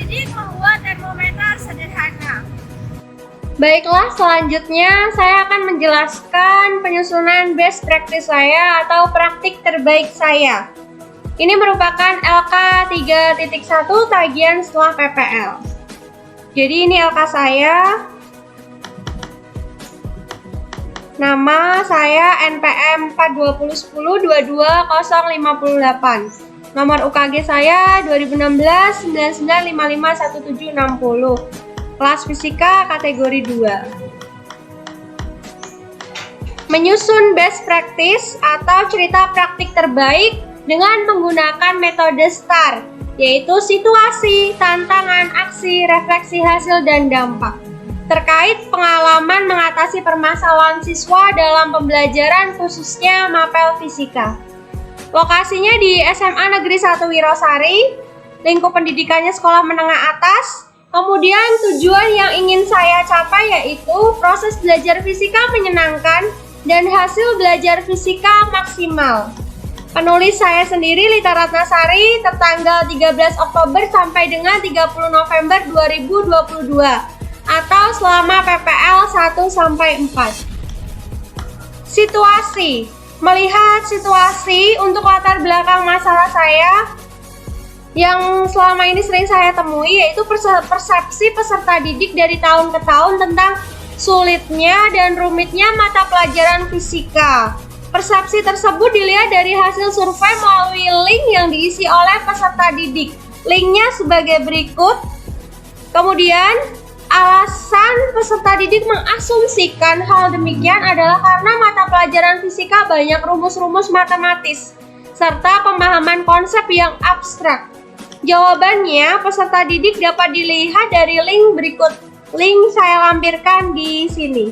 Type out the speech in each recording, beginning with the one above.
didik membuat termometer sederhana. Baiklah, selanjutnya saya akan menjelaskan penyusunan best practice saya atau praktik terbaik saya. Ini merupakan LK 3.1 tagihan setelah PPL. Jadi ini LK saya. Nama saya NPM 42010220058. Nomor UKG saya 2016 99551760. Kelas Fisika kategori 2. Menyusun best practice atau cerita praktik terbaik dengan menggunakan metode STAR, yaitu situasi, tantangan, aksi, refleksi hasil, dan dampak. Terkait pengalaman mengatasi permasalahan siswa dalam pembelajaran khususnya Mapel Fisika. Lokasinya di SMA Negeri 1 Wirosari, lingkup pendidikannya sekolah menengah atas. Kemudian tujuan yang ingin saya capai yaitu proses belajar fisika menyenangkan dan hasil belajar fisika maksimal. Penulis saya sendiri Lita Ratnasari, tertanggal 13 Oktober sampai dengan 30 November 2022. Atau selama PPL 1-4. Situasi. Melihat situasi untuk latar belakang masalah saya yang selama ini sering saya temui, yaitu persepsi peserta didik dari tahun ke tahun tentang sulitnya dan rumitnya mata pelajaran fisika. Persepsi tersebut dilihat dari hasil survei melalui link yang diisi oleh peserta didik. Linknya sebagai berikut. Kemudian alasan peserta didik mengasumsikan hal demikian adalah karena mata pelajaran fisika banyak rumus-rumus matematis serta pemahaman konsep yang abstrak. Jawabannya, peserta didik dapat dilihat dari link berikut. Link saya lampirkan di sini.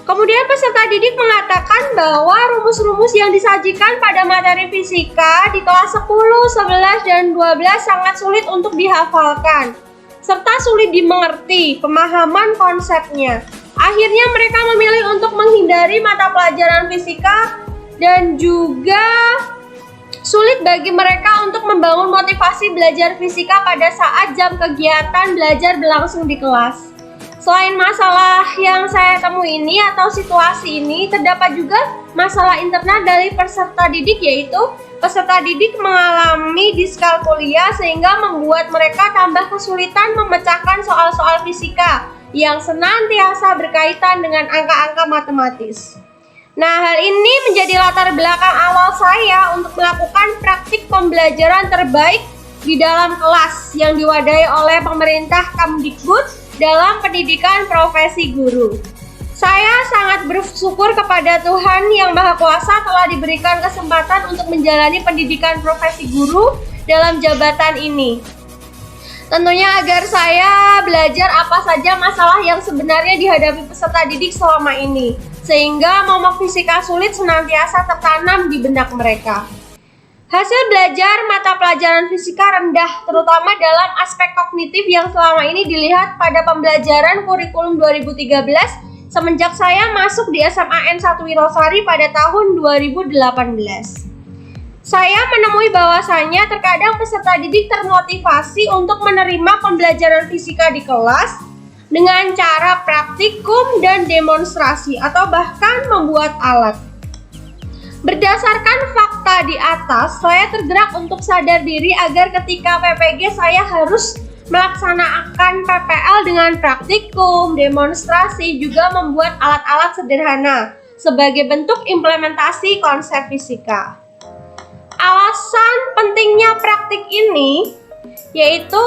Kemudian peserta didik mengatakan bahwa rumus-rumus yang disajikan pada materi fisika di kelas 10, 11, dan 12 sangat sulit untuk dihafalkan serta sulit dimengerti pemahaman konsepnya. Akhirnya mereka memilih untuk menghindari mata pelajaran fisika dan juga sulit bagi mereka untuk membangun motivasi belajar fisika pada saat jam kegiatan belajar berlangsung di kelas. Selain masalah yang saya temui ini atau situasi ini, terdapat juga masalah internal dari peserta didik, yaitu peserta didik mengalami diskalkulia sehingga membuat mereka tambah kesulitan memecahkan soal-soal fisika yang senantiasa berkaitan dengan angka-angka matematis. Nah, hal ini menjadi latar belakang awal saya untuk melakukan praktik pembelajaran terbaik di dalam kelas yang diwadahi oleh pemerintah Kemdikbud dalam pendidikan profesi guru. Saya sangat bersyukur kepada Tuhan Yang Maha Kuasa telah diberikan kesempatan untuk menjalani pendidikan profesi guru dalam jabatan ini. Tentunya agar saya belajar apa saja masalah yang sebenarnya dihadapi peserta didik selama ini, sehingga momok fisika sulit senantiasa tertanam di benak mereka. Hasil belajar mata pelajaran fisika rendah, terutama dalam aspek kognitif yang selama ini dilihat pada pembelajaran kurikulum 2013 semenjak saya masuk di SMA N1 Wirosari pada tahun 2018. Saya menemui bahwasannya terkadang peserta didik termotivasi untuk menerima pembelajaran fisika di kelas dengan cara praktikum dan demonstrasi atau bahkan membuat alat. Berdasarkan fakta di atas, saya tergerak untuk sadar diri agar ketika PPG saya harus melaksanakan PPL dengan praktikum, demonstrasi, juga membuat alat-alat sederhana sebagai bentuk implementasi konsep fisika. Alasan pentingnya praktik ini yaitu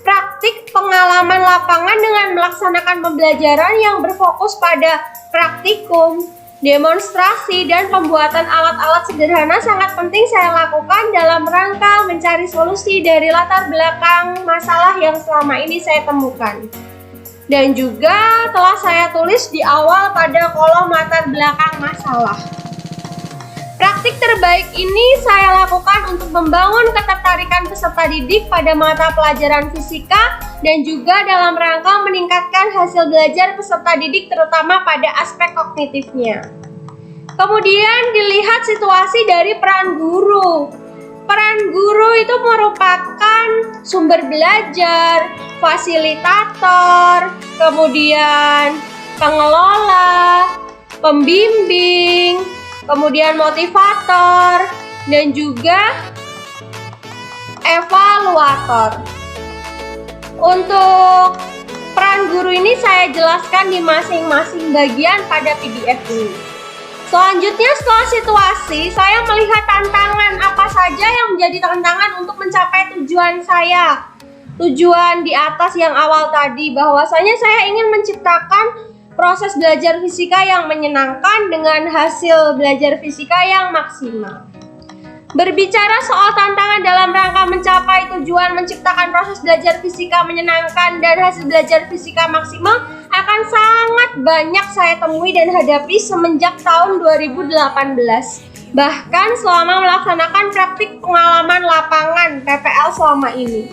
praktik pengalaman lapangan dengan melaksanakan pembelajaran yang berfokus pada praktikum, demonstrasi, dan pembuatan alat-alat sederhana sangat penting saya lakukan dalam rangka mencari solusi dari latar belakang masalah yang selama ini saya temukan. Dan juga telah saya tulis di awal pada kolom latar belakang masalah. Praktik terbaik ini saya lakukan untuk membangun ketertarikan peserta didik pada mata pelajaran fisika dan juga dalam rangka meningkatkan hasil belajar peserta didik terutama pada aspek kognitifnya. Kemudian dilihat situasi dari peran guru. Peran guru itu merupakan sumber belajar, fasilitator, kemudian pengelola, pembimbing, kemudian motivator, dan juga evaluator. Untuk peran guru ini saya jelaskan di masing-masing bagian pada PDF ini. Selanjutnya setelah situasi, saya melihat tantangan apa saja yang menjadi tantangan untuk mencapai tujuan saya. Tujuan di atas yang awal tadi, bahwasanya saya ingin menciptakan proses belajar fisika yang menyenangkan dengan hasil belajar fisika yang maksimal. Berbicara soal tantangan dalam rangka mencapai tujuan menciptakan proses belajar fisika menyenangkan dan hasil belajar fisika maksimal akan sangat banyak saya temui dan hadapi semenjak tahun 2018. Bahkan selama melaksanakan praktik pengalaman lapangan PPL selama ini.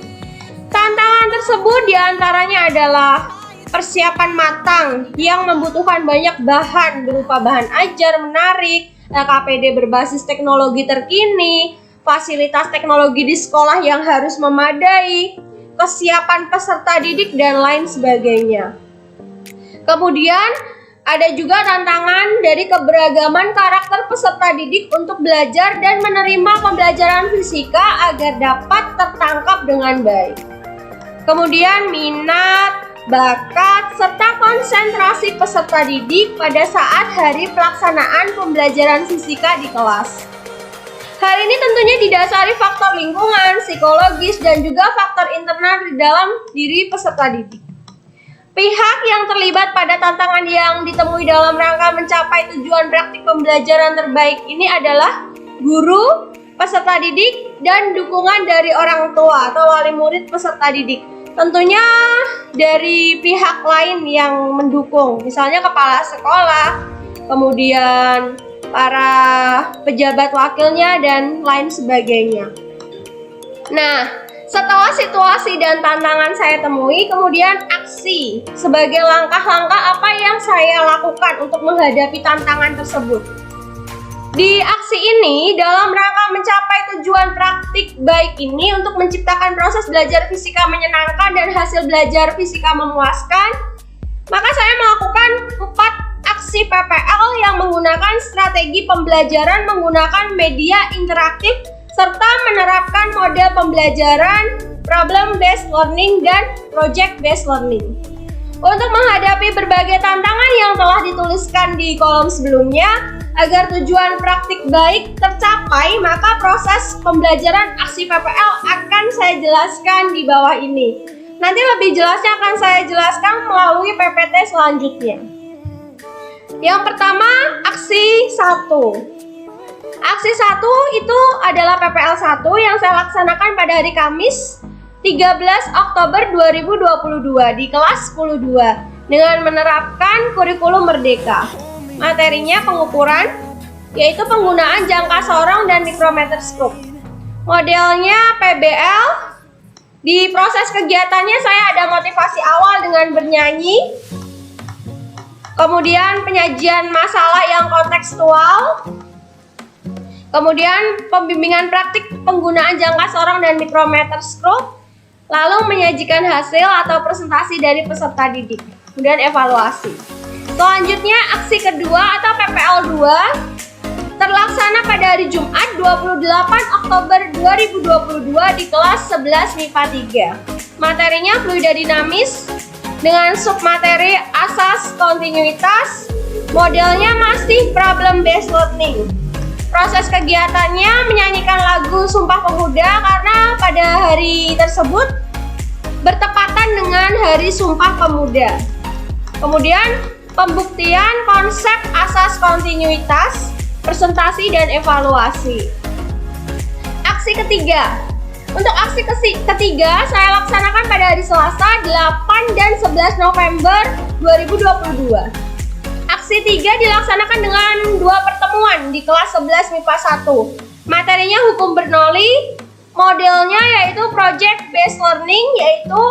Tantangan tersebut diantaranya adalah persiapan matang yang membutuhkan banyak bahan berupa bahan ajar menarik, KPD berbasis teknologi terkini, fasilitas teknologi di sekolah yang harus memadai, kesiapan peserta didik, dan lain sebagainya. Kemudian ada juga tantangan dari keberagaman karakter peserta didik untuk belajar dan menerima pembelajaran fisika agar dapat tertangkap dengan baik. Kemudian minat, bakat, serta konsentrasi peserta didik pada saat hari pelaksanaan pembelajaran fisika di kelas. Hal ini tentunya didasari faktor lingkungan, psikologis, dan juga faktor internal di dalam diri peserta didik. Pihak yang terlibat pada tantangan yang ditemui dalam rangka mencapai tujuan praktik pembelajaran terbaik ini adalah guru, peserta didik, dan dukungan dari orang tua atau wali murid peserta didik. Tentunya dari pihak lain yang mendukung, misalnya kepala sekolah, kemudian para pejabat wakilnya, dan lain sebagainya. Nah, setelah situasi dan tantangan saya temui, kemudian aksi sebagai langkah-langkah apa yang saya lakukan untuk menghadapi tantangan tersebut. Di aksi ini, dalam rangka mencapai tujuan praktik baik ini untuk menciptakan proses belajar fisika menyenangkan dan hasil belajar fisika memuaskan, maka saya melakukan 4 aksi PPL yang menggunakan strategi pembelajaran menggunakan media interaktif serta menerapkan model pembelajaran problem-based learning dan project-based learning. Untuk menghadapi berbagai tantangan yang telah dituliskan di kolom sebelumnya, agar tujuan praktik baik tercapai, maka proses pembelajaran aksi PPL akan saya jelaskan di bawah ini. Nanti lebih jelasnya akan saya jelaskan melalui PPT selanjutnya. Yang pertama, aksi 1. Aksi 1 itu adalah PPL 1 yang saya laksanakan pada hari Kamis 13 Oktober 2022 di kelas 10-2 dengan menerapkan kurikulum Merdeka. Materinya pengukuran, yaitu penggunaan jangka sorong dan mikrometer scope. Modelnya PBL. Di proses kegiatannya saya ada motivasi awal dengan bernyanyi, kemudian penyajian masalah yang kontekstual, kemudian pembimbingan praktik penggunaan jangka sorong dan mikrometer scope, lalu menyajikan hasil atau presentasi dari peserta didik, kemudian evaluasi. Selanjutnya, aksi kedua atau PPL 2 terlaksana pada hari Jumat 28 Oktober 2022 di kelas 11 MIPA 3. Materinya fluidodinamis dengan submateri asas kontinuitas. Modelnya masih problem-based learning. Proses kegiatannya menyanyikan lagu Sumpah Pemuda karena pada hari tersebut bertepatan dengan Hari Sumpah Pemuda. Kemudian pembuktian konsep asas kontinuitas, presentasi, dan evaluasi. Aksi ketiga. Untuk aksi ketiga saya laksanakan pada hari Selasa 8 dan 11 November 2022. Aksi 3 dilaksanakan dengan 2 pertemuan di kelas 11 MIPA 1. Materinya hukum Bernoulli, modelnya yaitu project based learning, yaitu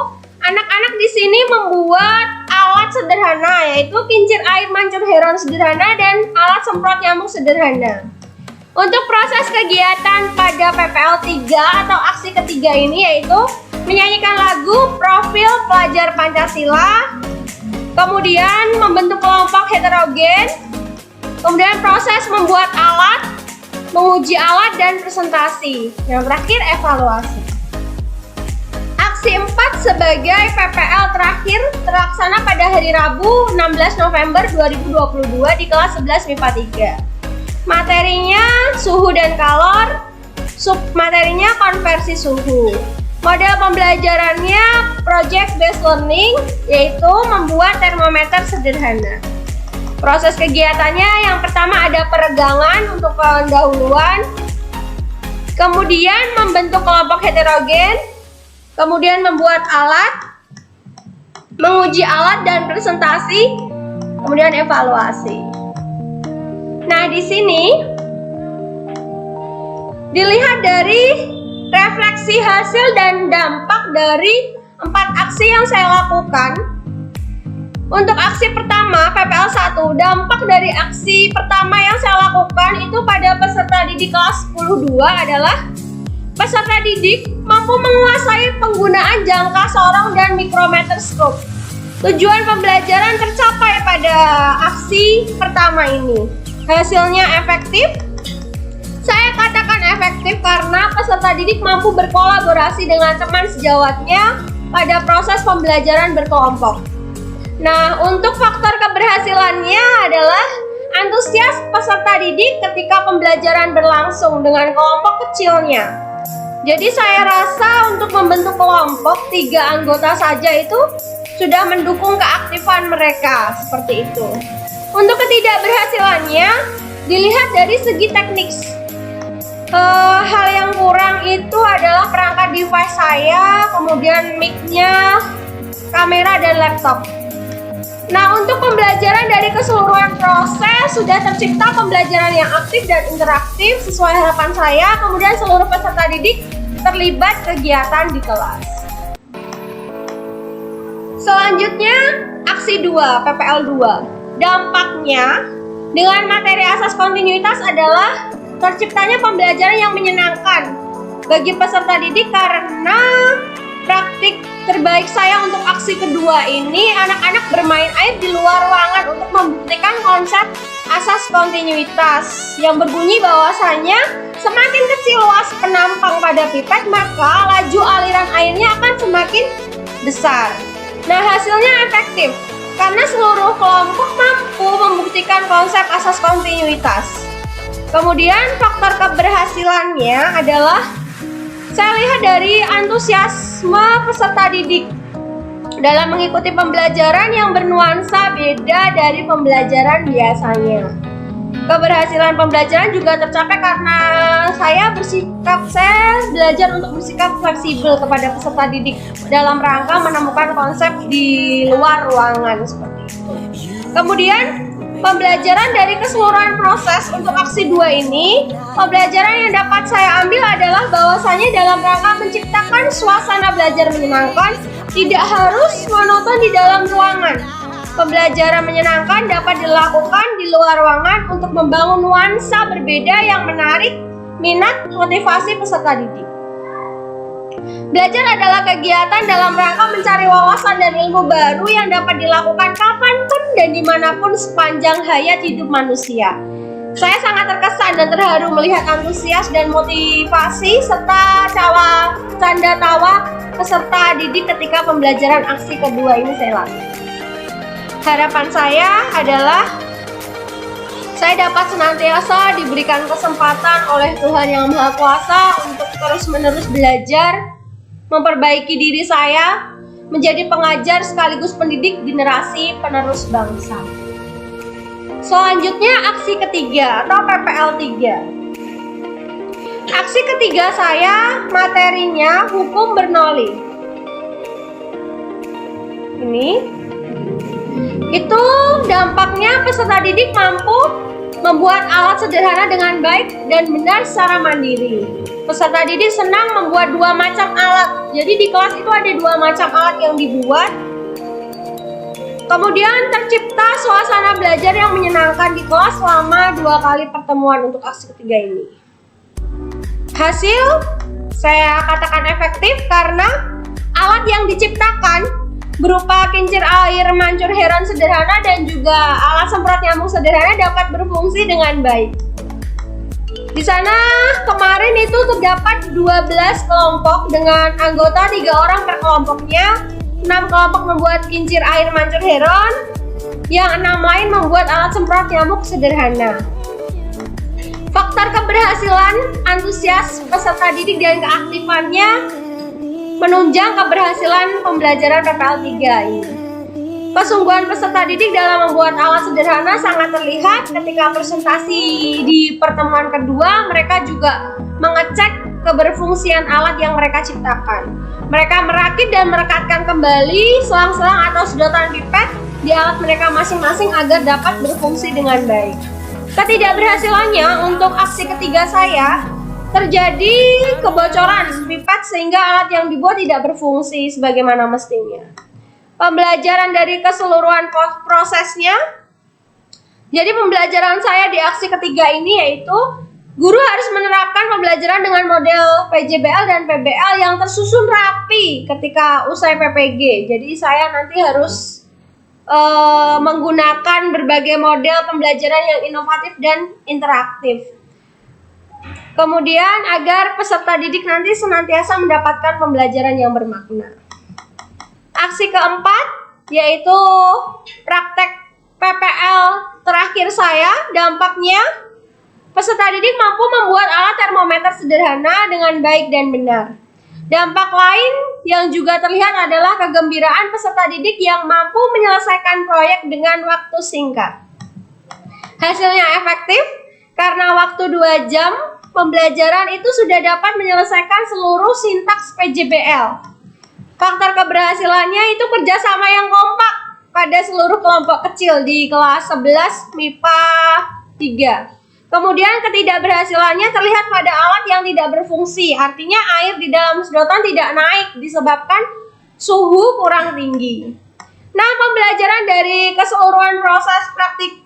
anak-anak di sini membuat alat sederhana, yaitu kincir air mancur heron sederhana dan alat semprot nyamuk sederhana. Untuk proses kegiatan pada PPL 3 atau aksi ketiga ini yaitu menyanyikan lagu Profil Pelajar Pancasila, kemudian membentuk kelompok heterogen, kemudian proses membuat alat, menguji alat dan presentasi. Yang terakhir evaluasi. Aksi 4 sebagai PPL terakhir terlaksana pada hari Rabu 16 November 2022 di kelas 11 MIPA 3. Materinya suhu dan kalor, submaterinya konversi suhu. Model pembelajarannya project based learning, yaitu membuat termometer sederhana. Proses kegiatannya yang pertama ada peregangan untuk pendahuluan, kemudian membentuk kelompok heterogen, kemudian membuat alat, menguji alat dan presentasi, kemudian evaluasi. Nah, di sini dilihat dari refleksi hasil dan dampak dari 4 aksi yang saya lakukan. Untuk aksi pertama, PPL 1, dampak dari aksi pertama yang saya lakukan itu pada peserta didik kelas 10-2 adalah peserta didik mampu menguasai penggunaan jangka sorong dan mikrometerskop. Tujuan pembelajaran tercapai pada aksi pertama ini. Hasilnya efektif. Saya katakan efektif karena peserta didik mampu berkolaborasi dengan teman sejawatnya pada proses pembelajaran berkelompok. Nah, untuk faktor keberhasilannya adalah antusias peserta didik ketika pembelajaran berlangsung dengan kelompok kecilnya. Jadi saya rasa untuk membentuk kelompok 3 anggota saja itu sudah mendukung keaktifan mereka, seperti itu. Untuk ketidakberhasilannya dilihat dari segi teknik. Hal yang kurang itu adalah perangkat device saya, kemudian mic-nya, kamera dan laptop. Nah, untuk pembelajaran dari keseluruhan proses sudah tercipta pembelajaran yang aktif dan interaktif sesuai harapan saya. Kemudian seluruh peserta didik terlibat kegiatan di kelas. Selanjutnya, aksi 2, PPL 2. Dampaknya dengan materi asas kontinuitas adalah terciptanya pembelajaran yang menyenangkan bagi peserta didik karena praktik terbaik saya untuk aksi kedua ini anak-anak bermain air di luar ruangan untuk membuktikan konsep asas kontinuitas yang berbunyi bahwasanya semakin kecil luas penampang pada pipet maka laju aliran airnya akan semakin besar. Nah, hasilnya efektif karena seluruh kelompok mampu membuktikan konsep asas kontinuitas. Kemudian faktor keberhasilannya adalah saya lihat dari antusiasme peserta didik dalam mengikuti pembelajaran yang bernuansa beda dari pembelajaran biasanya. Keberhasilan pembelajaran juga tercapai karena saya belajar untuk bersikap fleksibel kepada peserta didik dalam rangka menemukan konsep di luar ruangan seperti itu. Kemudian pembelajaran dari keseluruhan proses untuk aksi 2 ini, pembelajaran yang dapat saya ambil adalah bahwasanya dalam rangka menciptakan suasana belajar menyenangkan, tidak harus monoton di dalam ruangan. Pembelajaran menyenangkan dapat dilakukan di luar ruangan untuk membangun nuansa berbeda yang menarik minat motivasi peserta didik. Belajar adalah kegiatan dalam rangka mencari wawasan dan ilmu baru yang dapat dilakukan kapanpun dan dimanapun sepanjang hayat hidup manusia. Saya sangat terkesan dan terharu melihat antusias dan motivasi serta canda tawa peserta didik ketika pembelajaran aksi kedua ini saya lakukan. Harapan saya adalah saya dapat senantiasa diberikan kesempatan oleh Tuhan Yang Maha Kuasa untuk terus-menerus belajar, memperbaiki diri saya, menjadi pengajar sekaligus pendidik generasi penerus bangsa. Selanjutnya aksi ketiga atau PPL 3. Aksi ketiga saya materinya hukum Bernoulli. Ini itu dampaknya peserta didik mampu membuat alat sederhana dengan baik dan benar secara mandiri. Peserta didik senang membuat 2 macam alat. Jadi di kelas itu ada 2 macam alat yang dibuat. Kemudian tercipta suasana belajar yang menyenangkan di kelas selama 2 kali pertemuan untuk aksi ketiga ini. Hasil saya katakan efektif karena alat yang diciptakan berupa kincir air mancur heron sederhana dan juga alat semprot nyamuk sederhana dapat berfungsi dengan baik. Di sana kemarin itu terdapat 12 kelompok dengan anggota 3 orang per kelompoknya. 6 kelompok membuat kincir air mancur heron, yang 6 lain membuat alat semprot nyamuk sederhana. Faktor keberhasilan antusias peserta didik dan keaktifannya menunjang keberhasilan pembelajaran PPL 3 ini. Kesungguhan peserta didik dalam membuat alat sederhana sangat terlihat ketika presentasi di pertemuan kedua. Mereka juga mengecek keberfungsian alat yang mereka ciptakan. Mereka merakit dan merekatkan kembali selang-selang atau sedotan pipet di alat mereka masing-masing agar dapat berfungsi dengan baik. Ketidakberhasilannya untuk aksi ketiga saya terjadi kebocoran pipet sehingga alat yang dibuat tidak berfungsi sebagaimana mestinya. Pembelajaran dari keseluruhan prosesnya. Jadi pembelajaran saya di aksi ketiga ini yaitu guru harus menerapkan pembelajaran dengan model PJBL dan PBL yang tersusun rapi ketika usai PPG. Jadi saya nanti harus menggunakan berbagai model pembelajaran yang inovatif dan interaktif. Kemudian agar peserta didik nanti senantiasa mendapatkan pembelajaran yang bermakna. Aksi keempat yaitu praktek PPL terakhir saya. Dampaknya peserta didik mampu membuat alat termometer sederhana dengan baik dan benar. Dampak lain yang juga terlihat adalah kegembiraan peserta didik yang mampu menyelesaikan proyek dengan waktu singkat. Hasilnya efektif karena waktu 2 jam pembelajaran itu sudah dapat menyelesaikan seluruh sintaks PJBL. Faktor keberhasilannya itu kerjasama yang kompak pada seluruh kelompok kecil di kelas 11 MIPA 3. Kemudian ketidakberhasilannya terlihat pada alat yang tidak berfungsi, artinya air di dalam sedotan tidak naik disebabkan suhu kurang tinggi. Nah, pembelajaran dari keseluruhan proses praktik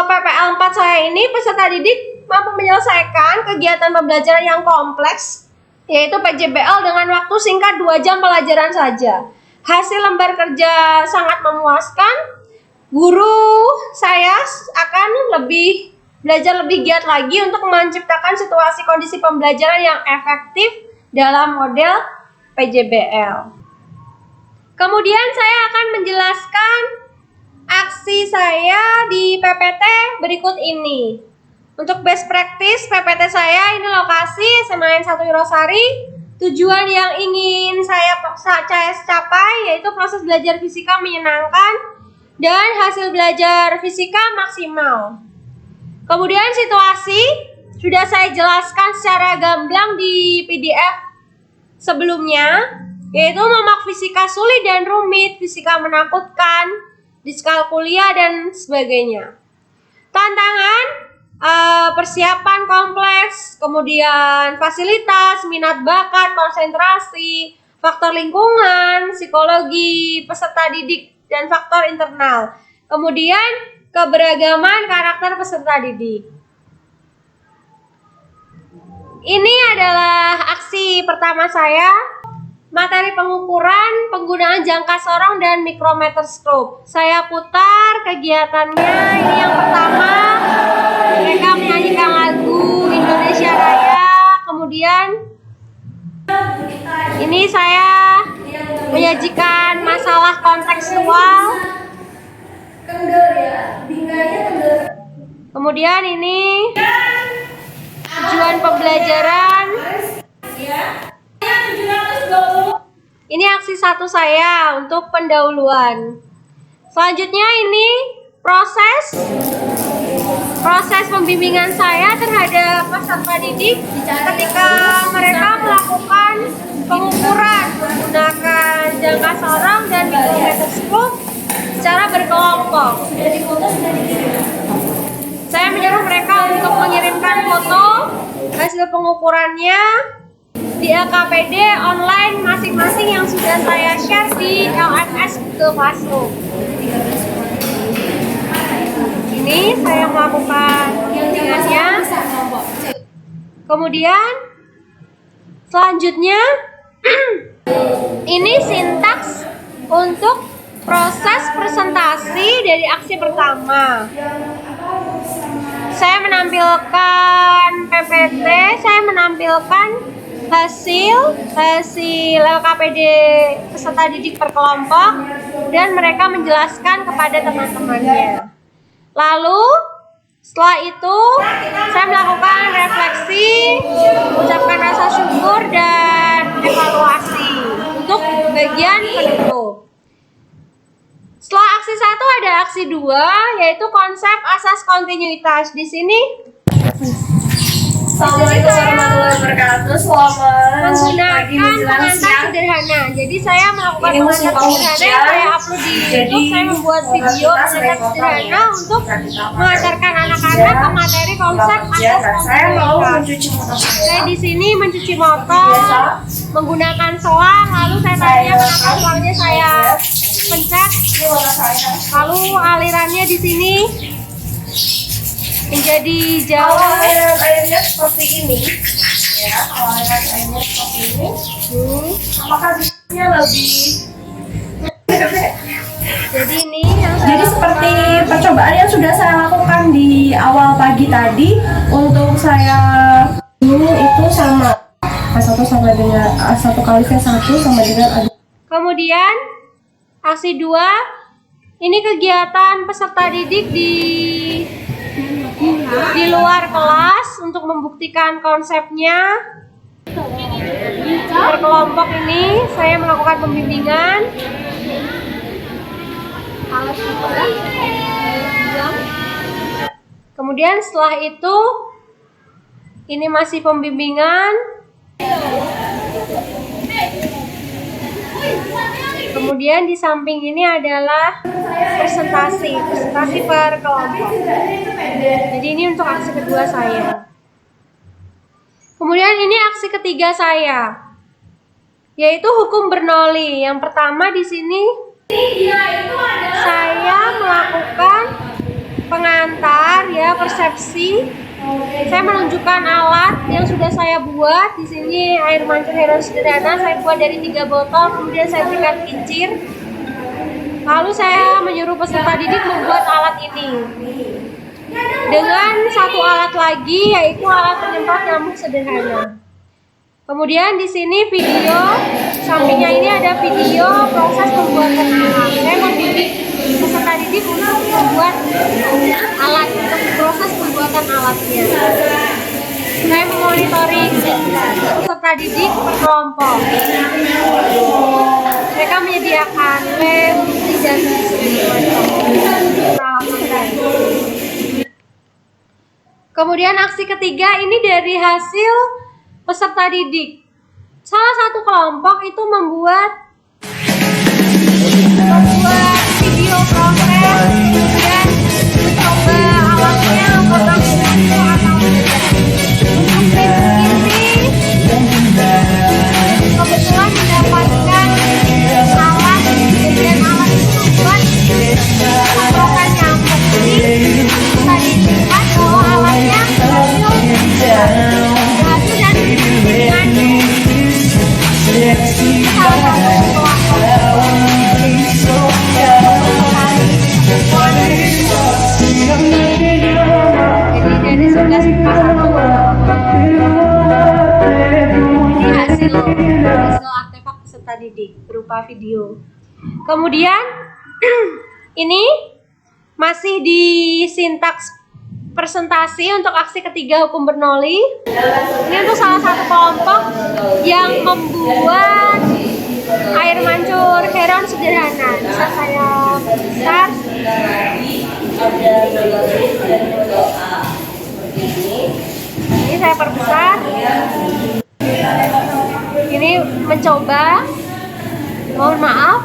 PPL 4 saya ini, peserta didik mampu menyelesaikan kegiatan pembelajaran yang kompleks, yaitu PJBL dengan waktu singkat 2 jam pelajaran saja. Hasil lembar kerja sangat memuaskan. Guru saya akan belajar lebih giat lagi untuk menciptakan situasi kondisi pembelajaran yang efektif dalam model PJBL. Kemudian saya akan menjelaskan aksi saya di PPT berikut ini. Untuk best practice PPT saya, ini lokasi SMA 1 Wirosari. Tujuan yang ingin saya capai yaitu proses belajar fisika menyenangkan dan hasil belajar fisika maksimal. Kemudian situasi sudah saya jelaskan secara gamblang di PDF sebelumnya, yaitu momok fisika sulit dan rumit, fisika menakutkan, diskalkulia dan sebagainya. Tantangan, persiapan kompleks, kemudian fasilitas, minat bakat, konsentrasi, faktor lingkungan, psikologi peserta didik, dan faktor internal. Kemudian keberagaman karakter peserta didik. Ini adalah aksi pertama saya. Materi pengukuran, penggunaan jangka sorong dan mikrometer scope. Saya putar kegiatannya. Ini yang pertama, mereka menyanyikan lagu Indonesia Raya. Kemudian ini saya menyajikan masalah kontekstual. Kemudian ini tujuan pembelajaran. Ini aksi 1 saya untuk pendahuluan. Selanjutnya ini proses pembimbingan saya terhadap peserta didik ketika mereka melakukan pengukuran menggunakan jangka sorong dan mikrometer scope secara berkelompok. Saya menyuruh mereka untuk mengirimkan foto hasil pengukurannya di LKPD online masing-masing yang sudah saya share di LMS Google Classroom. Ini saya melakukan pembimbingannya. Kemudian selanjutnya Ini sintaks untuk proses presentasi dari aksi pertama. Saya menampilkan PPT, saya menampilkan hasil LKPD peserta didik per kelompok, dan mereka menjelaskan kepada teman-temannya. Lalu setelah itu saya melakukan refleksi, mengucapkan rasa syukur dan evaluasi untuk bagian penutup. Setelah aksi 1 ada aksi 2, yaitu konsep asas kontinuitas. Di sini Assalamualaikum warahmatullahi wabarakatuh. Selamat pagi menjelang pengantar siang. sederhana. Jadi saya melakukan Ini musim pengantar sederhana yang penghujan. saya upload di Jadi, YouTube. Saya membuat video pengantar sederhana untuk mengajarkan anak-anak ke materi konsep asas Saya mau kontinuitas. mencuci motor Saya di sini mencuci motor menggunakan selang, lalu saya tanya kenapa selangnya saya pencet, Ini motor saya. lalu alirannya di sini menjadi Kalau jauh. aliran airnya seperti ini, ya, kalau aliran airnya seperti ini, apakah bisanya lebih? Jadi ini yang saya Jadi seperti percobaan yang sudah saya lakukan di awal pagi tadi, untuk saya dulu itu sama A1 sama dengan A1 kali V1 sama dengan A2. Kemudian aksi 2, ini kegiatan peserta didik di luar kelas untuk membuktikan konsepnya. Per kelompok ini saya melakukan pembimbingan. Kemudian setelah itu ini masih pembimbingan. Kemudian di samping ini adalah presentasi per kelompok. Jadi ini untuk aksi kedua saya. Kemudian ini aksi ketiga saya, yaitu hukum Bernoulli. Yang pertama di sini saya melakukan pengantar, ya, persepsi. Saya menunjukkan alat yang sudah saya buat. Di sini air mancur Heron sederhana saya buat dari 3 botol, kemudian saya berikan kincir. Lalu saya menyuruh peserta didik membuat alat ini dengan satu alat lagi, yaitu alat penyemprot nyamuk sederhana. Kemudian di sini video, sampingnya ini ada video proses pembuatan alat. Saya membimbing peserta didik untuk membuat alat, untuk proses pembuatan alatnya. Saya memonitoring peserta didik per kelompok. Mereka menyediakan lem, dan kemudian aksi ketiga ini dari hasil peserta didik. Salah satu kelompok itu membuat video proses, kemudian mencoba alatnya apakah berhasil atau tidak. Untuk kebetulan mendapatkan alat, dan alat itu membuat samprokan nyamuk. Jadi tadi dilihat bahwa alatnya berhasil dan dengan salah satu kelompok. Jadi dari 11 ini hasil artefak peserta didik berupa video. Kemudian ini masih di sintaks presentasi untuk aksi ketiga hukum Bernoulli. Ini untuk salah satu kelompok yang membuat air mancur Heron sederhana. Bisa saya besar. Ini saya perbesar. Ini mencoba. Mohon maaf,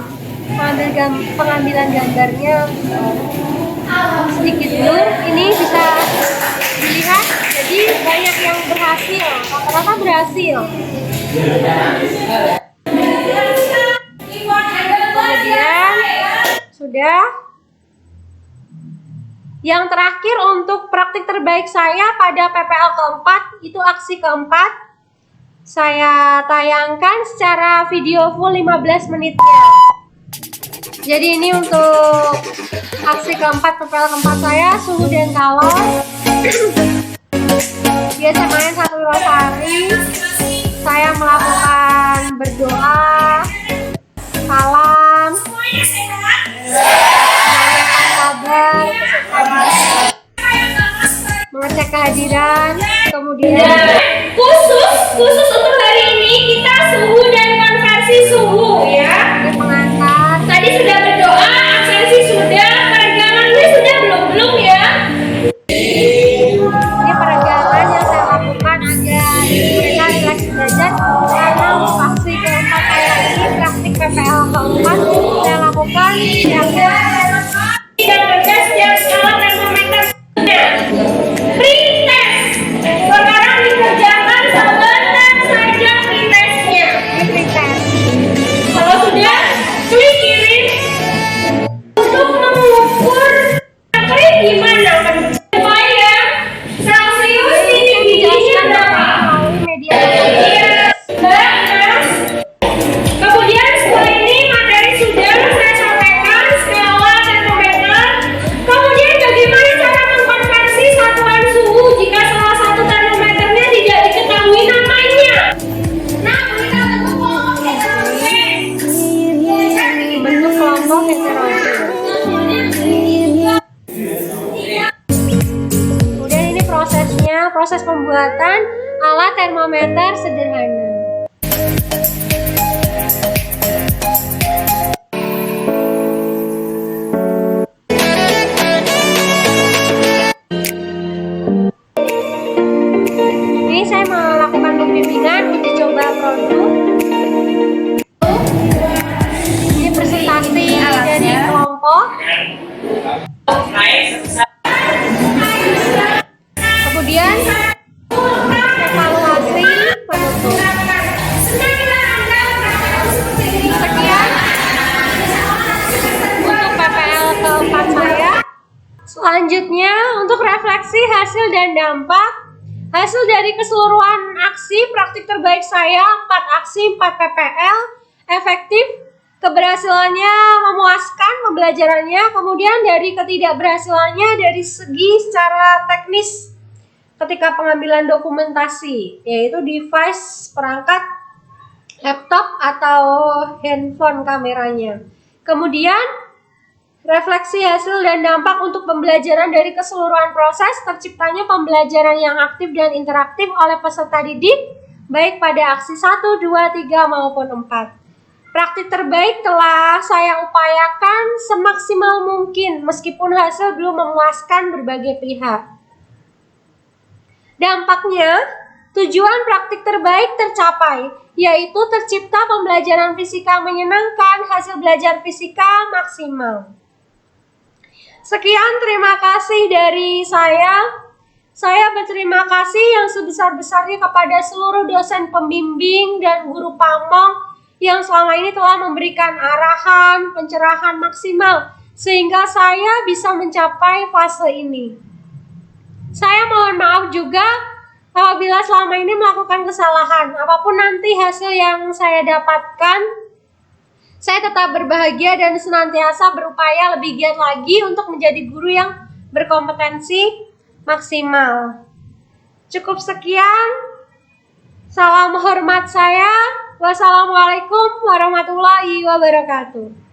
pengambilan gambarnya sedikit blur. Ini bisa dilihat. Jadi banyak yang berhasil. Rata-rata berhasil. Kemudian sudah. Yang terakhir untuk praktik terbaik saya pada PPL keempat, itu aksi keempat. saya tayangkan secara video full 15 menitnya. Jadi ini untuk aksi keempat, PPL keempat saya, suhu dan kalor. Biasa main 1 rosari. Saya melakukan berdoa, salam, menanyakan kabar, mengecek kehadiran, kemudian khusus untuk hari ini kita suhu dan konversi suhu ya. mengangkat. Tadi sudah berdoa, absensi sudah, peregangannya sudah belum ya. Ini peregangan yang saya lakukan agar mereka rileks belajar, karena untuk aksi keempat saya ini praktik PPL keempat saya lakukan yang Tidak bergas setiap skala termometer sudah. Pretest. Sekarang dikerjakan sebentar saja pretestnya. pretest. Kalau sudah, klik kirim. Untuk mengukur temperatur gimana? Supaya Celsius ini giginya berapa? Melalui media Bagus. Kemudian setelah ini materi sudah saya sampaikan, skala termometer. Kemudian bagaimana cara mengkonversi satuan suhu jika salah satu termometernya tidak diketahui namanya? Nah, kita bentuk kelompok heterogen. bentuk kelompok heterogen. Kemudian ini prosesnya, proses pembuatan alat termometer sederhana. Ini saya melakukan pembimbingan uji coba produk. Ini presentasi dari kelompok. Kemudian evaluasi penutup. Sekian untuk PPL keempat saya. Selanjutnya untuk refleksi hasil dan dampak. Hasil dari keseluruhan aksi praktik terbaik saya 4 aksi 4 PPL efektif, keberhasilannya memuaskan pembelajarannya. Kemudian dari ketidakberhasilannya dari segi secara teknis ketika pengambilan dokumentasi, yaitu device perangkat laptop atau handphone kameranya. Kemudian refleksi hasil dan dampak untuk pembelajaran dari keseluruhan proses terciptanya pembelajaran yang aktif dan interaktif oleh peserta didik baik pada aksi 1, 2, 3 maupun 4. Praktik terbaik telah saya upayakan semaksimal mungkin meskipun hasil belum memuaskan berbagai pihak. Dampaknya, tujuan praktik terbaik tercapai, yaitu tercipta pembelajaran fisika menyenangkan, hasil belajar fisika maksimal. Sekian, terima kasih dari saya. Saya berterima kasih yang sebesar-besarnya kepada seluruh dosen pembimbing dan guru pamong yang selama ini telah memberikan arahan, pencerahan maksimal, sehingga saya bisa mencapai fase ini. Saya mohon maaf juga apabila selama ini melakukan kesalahan. Apapun nanti hasil yang saya dapatkan, saya tetap berbahagia dan senantiasa berupaya lebih giat lagi untuk menjadi guru yang berkompetensi maksimal. Cukup sekian. Salam hormat saya. Wassalamualaikum warahmatullahi wabarakatuh.